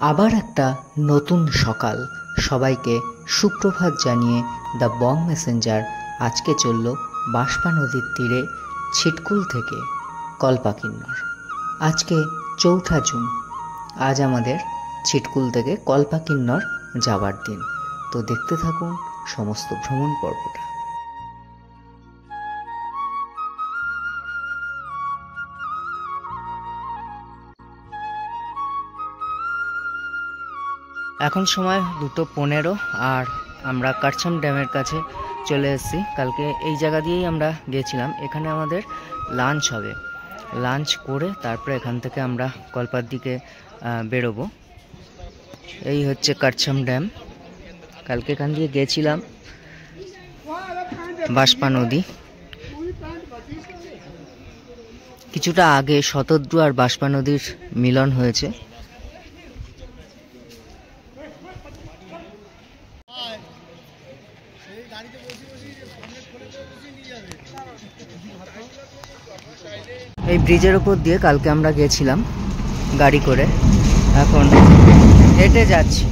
আবার একটা নতুন সকাল। সবাইকে সুপ্রভাত জানিয়ে দ্য বং মেসেঞ্জার আজকে চলল বাঁশপা নদীর তীরে ছিটকুল থেকে কল্পাকিন্নর। আজকে ৪ঠা জুন। আজ আমাদের ছিটকুল থেকে কল্পাকিন্নর যাওয়ার দিন। তো দেখতে থাকুন সমস্ত ভ্রমণ পর্বটা। এখন সময় 2:15 আর আমরা কারছাম ড্যামের কাছে চলে এসেছি। কালকে এই জায়গা দিয়েই আমরা গিয়েছিলাম। এখানে আমাদের লাঞ্চ হবে। লাঞ্চ করে তারপরে এখান থেকে আমরা কল্পার দিকে বেরোবো। এই হচ্ছে কারছাম ড্যাম। কালকে এখান দিয়ে গিয়েছিলাম বাঁশপা নদী। কিছুটা আগে শতদ্রু আর বাঁশপা নদীর মিলন হয়েছে। এই ব্রিজের উপর দিয়ে কালকে আমরা গিয়েছিলাম গাড়ি করে, এখন হেঁটে যাচ্ছি।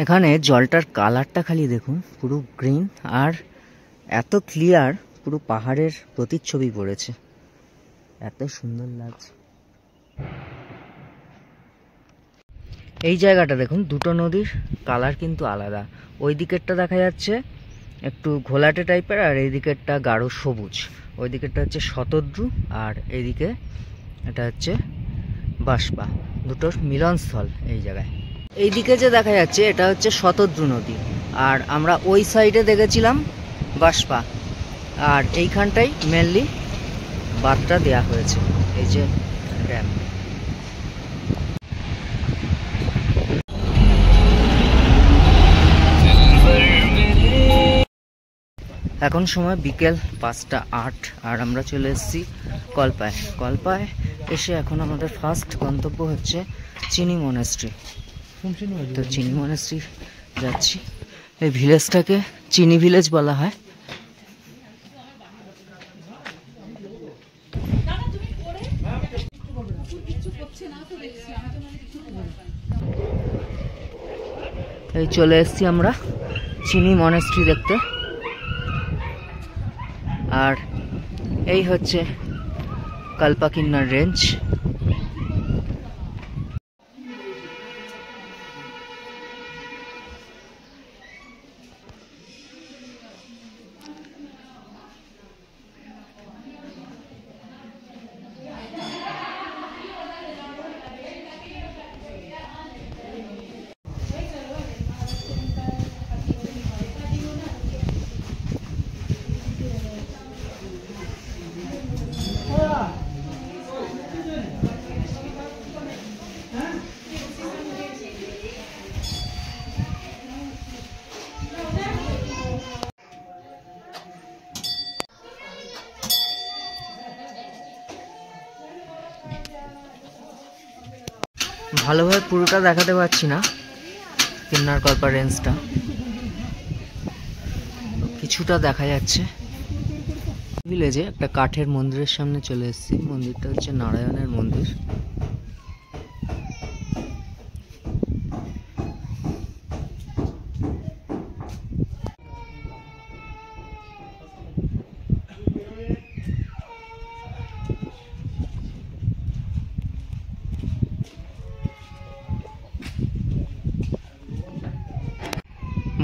এখানে জলটার কালারটা খালি দেখুন, পুরো গ্রিন আর এত ক্লিয়ার, পুরো পাহাড়ের প্রতিচ্ছবি পড়েছে, এত সুন্দর লাগছে। এই জায়গাটা দেখুন, দুটো নদীর কালার কিন্তু আলাদা। ওই দিকেরটা দেখা যাচ্ছে একটু ঘোলাটে টাইপের, আর এই দিকেরটা গাঢ় সবুজ। ওই দিকেরটা হচ্ছে শতদ্রু আর এইদিকে এটা হচ্ছে বাঁশপা, দুটোর মিলনস্থল এই জায়গায়। এই দিকে যে দেখা যাচ্ছে এটা হচ্ছে শতদ্রু নদী, আর আমরা ওই সাইডে দেখেছিলাম বাঁশপা। আর এইখানটাই মেনলি বাঁধটা দেওয়া হয়েছে, এই যে ড্যাম। এখন সময় বিকেল 5:08 আর আমরা চলে এসেছি কল্পায়। কল্পায় এসে এখন আমাদের ফার্স্ট গন্তব্য হচ্ছে চিনি মনেস্ট্রি। তো চিনি মনেস্ট্রি যাচ্ছি। এই ভিলেজটাকে চিনি ভিলেজ বলা হয়। এই চলে এসেছি আমরা চিনি মনেস্ট্রি দেখতে। আর এই হচ্ছে কল্পাকিন্নর রেঞ্জ। ভালোভাবে পুরোটা দেখাতে পারছি না, কিন্নর কল্পা রেঞ্জটা কিছুটা দেখা যাচ্ছে। ভিলেজে একটা কাঠের মন্দিরের সামনে চলে এসেছি। মন্দিরটা হচ্ছে নারায়ণের মন্দির।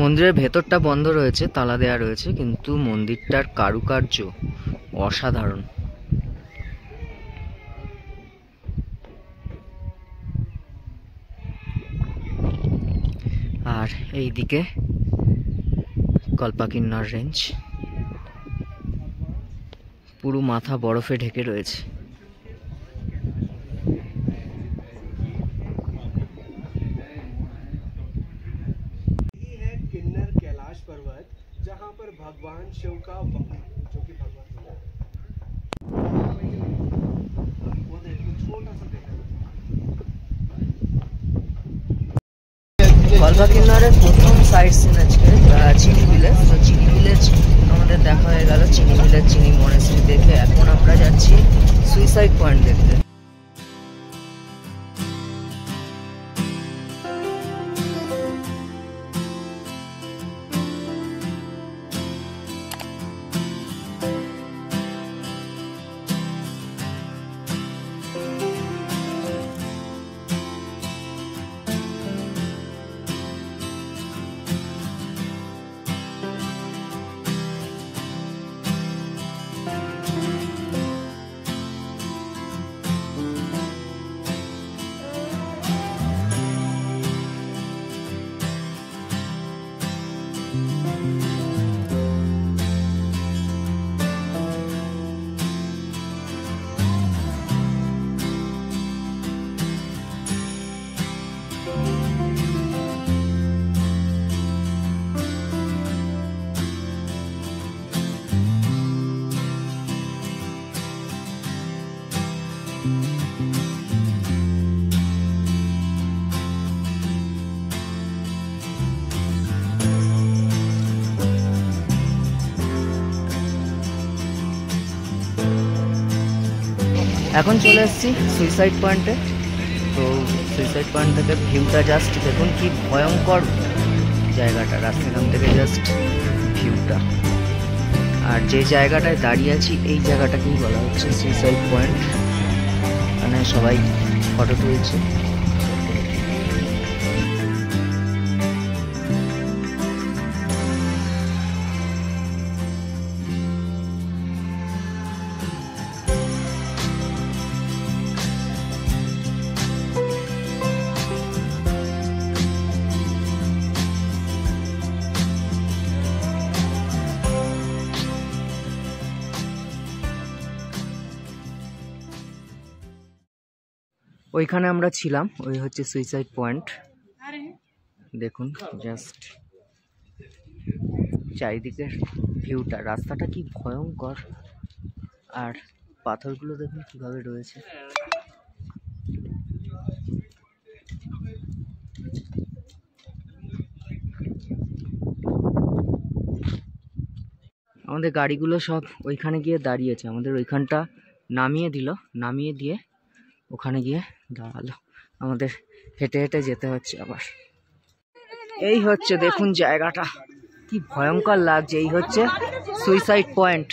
মন্দিরের ভেতরটা বন্ধ রয়েছে, তালা দেওয়া রয়েছে, কিন্তু মন্দিরটার কারুকার্য অসাধারণ। আর এইদিকে কল্পাকিন্নর রেঞ্জ, পুরো মাথা বরফে ঢেকে রয়েছে। भगवान शिव का जो कि भगवान वो देखो छोटा सा देखा। কল্পাকিন্নরের প্রথম সাইট সিন আজকে চিনি ভিলেজ। তো চিনি ভিলেজ আমাদের দেখা হয়ে গেল। চিনি ভিলেজ, চিনি মনেস্ট্রি দেখে এখন আমরা যাচ্ছি সুইস সুইসাইড পয়েন্ট দেখতে। এখন চলে এসেছি সুইসাইড পয়েন্টে। তো সুইসাইড পয়েন্ট থেকে ভিউটা জাস্ট দেখুন কি ভয়ঙ্কর জায়গাটা, রাস্তাখান থেকে জাস্ট ভিউটা। আর যে জায়গাটায় দাঁড়িয়ে আছি এই জায়গাটাকেই বলা হচ্ছে সুইসাইড পয়েন্ট। মানে সবাই ফটো তুলছে। ওইখানে আমরা ছিলাম, ওই হচ্ছে সুইসাইড পয়েন্ট। দেখুন জাস্ট চারিদিকের ভিউটা, রাস্তাটা কি ভয়ঙ্কর, আর পাথরগুলো দেখুন কিভাবে রয়েছে। আমাদের গাড়িগুলো সব ওইখানে গিয়ে দাঁড়িয়েছে, আমাদের ওইখানটা নামিয়ে দিল, নামিয়ে দিয়ে ওখানে গিয়ে দাঁড়ালো। আমাদের হেঁটে হেঁটে যেতে হচ্ছে আবার। এই হচ্ছে দেখুন জায়গাটা কি ভয়ঙ্কর লাগছে, এই হচ্ছে সুইসাইড পয়েন্ট।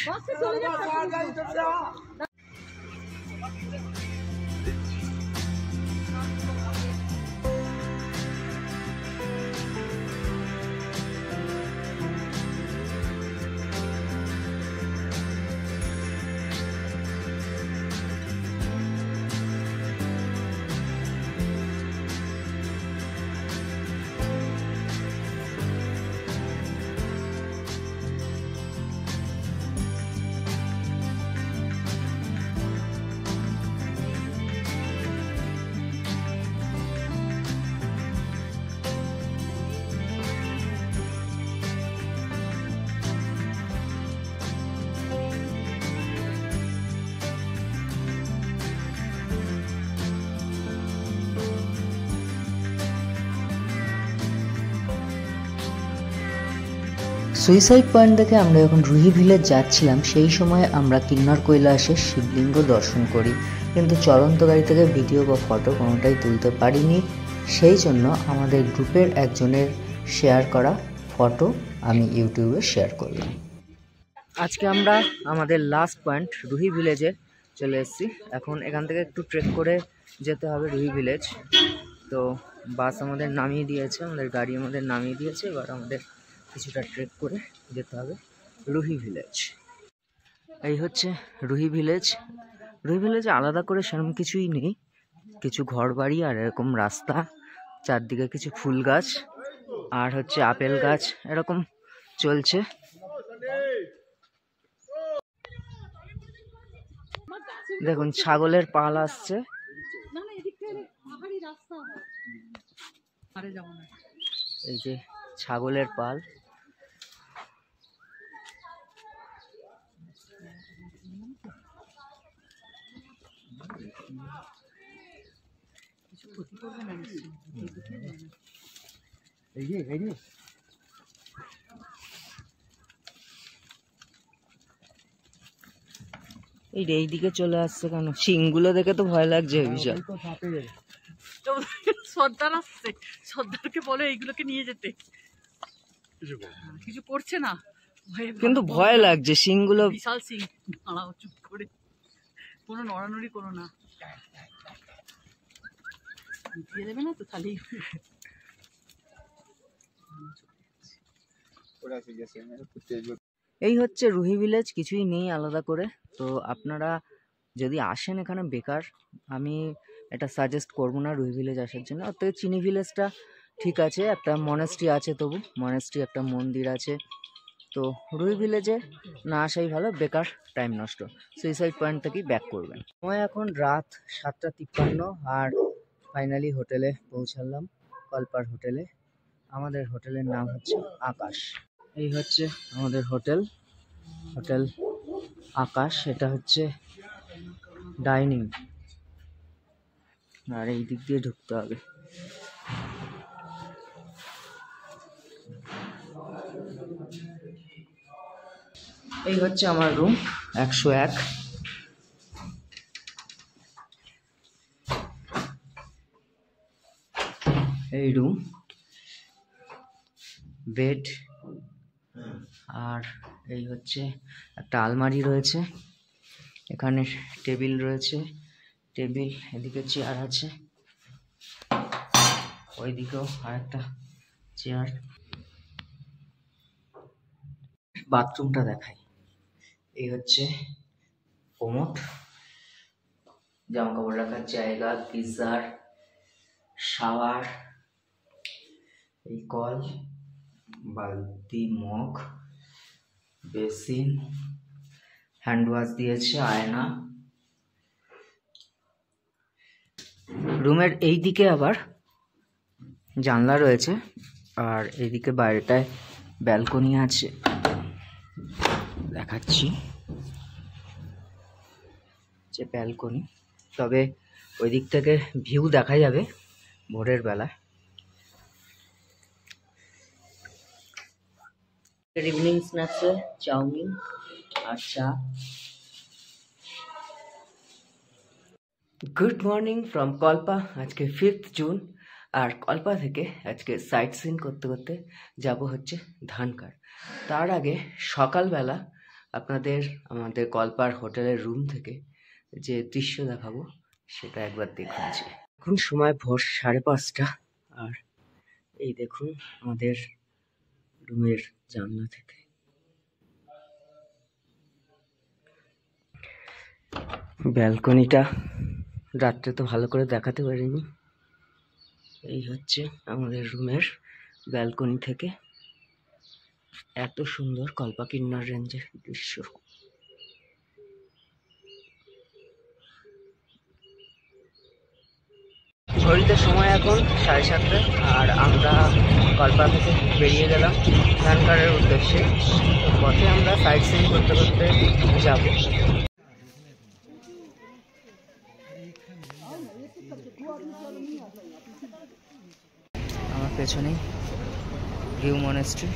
সুইসাইড পয়েন্ট থেকে আমরা যখন রুহি ভিলেজ যাচ্ছিলাম সেই সময় আমরা কিন্নর কৈলাসের শিবলিঙ্গ দর্শন করি, কিন্তু চলন্ত গাড়ি থেকে ভিডিও বা ফটো কোনোটাই তুলতে পারিনি। সেই জন্য আমাদের গ্রুপের একজনের শেয়ার করা ফটো আমি ইউটিউবে শেয়ার করলাম। আজকে আমরা আমাদের লাস্ট পয়েন্ট রুহি ভিলেজে চলে এসেছি। এখন এখান থেকে একটু ট্রেক করে যেতে হবে রুহি ভিলেজ। তো বাস আমাদের নামিয়ে দিয়েছে, আমাদের গাড়ি আমাদের নামিয়ে দিয়েছে, এবার আমাদের কিছুটা ট্রেক করে যেতে হবে রুহি ভিলেজ। এই হচ্ছে রুহি ভিলেজ। রুহি ভিলেজে আলাদা করে সেরকম কিছুই নেই, কিছু ঘর বাড়ি আর এরকম রাস্তা, চারদিকে কিছু ফুল গাছ আর হচ্ছে আপেল গাছ এরকম চলছে। দেখুন ছাগলের পাল আসছে, এই যে ছাগলের পাল। এই দিকে চলে আসছে কেন? শিংগুলো দেখে তো ভয় লাগছে বিশাল। সর্দার আসছে, সর্দারকে বলে এইগুলোকে নিয়ে যেতে। কিছু করছে না, কিন্তু ভয় লাগছে শিংগুলো। বিশাল সিং। দাঁড়াও চুপ করে, কোনো নড়ানড়ি করো না, দিয়ে দেবে না তো খালি। এই হচ্ছে রুহি ভিলেজ, কিছুই নেই আলাদা করে। তো আপনারা যদি আসেন এখানে বেকার, আমি এটা সাজেস্ট করবো না রুহি ভিলেজ আসার জন্য। ওর থেকে চিনি ভিলেজটা ঠিক আছে, একটা মনেস্ট্রি আছে, তবু মনেস্ট্রি একটা মন্দির আছে। তো রুহি ভিলেজে না আসাই ভালো, বেকার টাইম নষ্ট। সুইসাইড পয়েন্ট থেকেই ব্যাক করবেন। সময় এখন রাত 7:53 আর ফাইনালি হোটেলে পৌঁছালাম, কলপার হোটেলে। আমাদের হোটেলের নাম হচ্ছে আকাশ। এই হচ্ছে আমাদের হোটেল, হোটেল আকাশ। এটা হচ্ছে ডাইনিং, আর এই দিক দিয়ে ঢুকতে হবে। এই হচ্ছে আমার রুম 101। এই রুম, বেড, আর এই হচ্ছে একটা আলমারি রয়েছে, এখানে টেবিল রয়েছে, টেবিল, এদিকে চেয়ার আছে, ওইদিকেও আরেকটা চেয়ার। বাথরুমটা দেখাই। এই হচ্ছে কোমোড, জামা কাপড় রাখার জায়গা, গিজার, শাওয়ার, এই কল, বালতি, মগ, বেসিন, হ্যান্ড ওয়াশ দিয়েছে, আয়না। রুমের এই দিকে আবার জানলা রয়েছে, আর এইদিকে বাইরেটায় ব্যালকনি আছে, দেখাচ্ছি যে ব্যালকনি। তবে ওই দিক থেকে ভিউ দেখা যাবে ভোরের বেলা। ইভিনিং স্ন্যাক্সে চাউমিন আর চা। Good morning from Kalpa. আজকে 5th জুন, আর কল্পা থেকে আজকে সাইট সিন করতে করতে যাব হচ্ছে ধানকার। তার আগে সকালবেলা আপনাদের আমাদের কল্পার হোটেলের রুম থেকে যে দৃশ্য দেখাবো সেটা একবার দেখুন। এখন সময় ভোর 5:30, আর এই দেখুন আমাদের রুমের জানলা থেকে ব্যালকনিটা রাত্রে তো ভালো করে দেখাতে পারিনি। এই হচ্ছে আমাদের রুমের ব্যালকনি থেকে এত সুন্দর কল্পা কিন্নর রেঞ্জের দৃশ্য। ঘড়িতে সময় এখন 7:30, আর আমরা কল্পা থেকে বেরিয়ে গেলাম ধানকারের উদ্দেশ্যে। পথে আমরা সাইট সিন করতে করতে যাব। আমার পেছনেই ভিউ মনেস্ট্রি।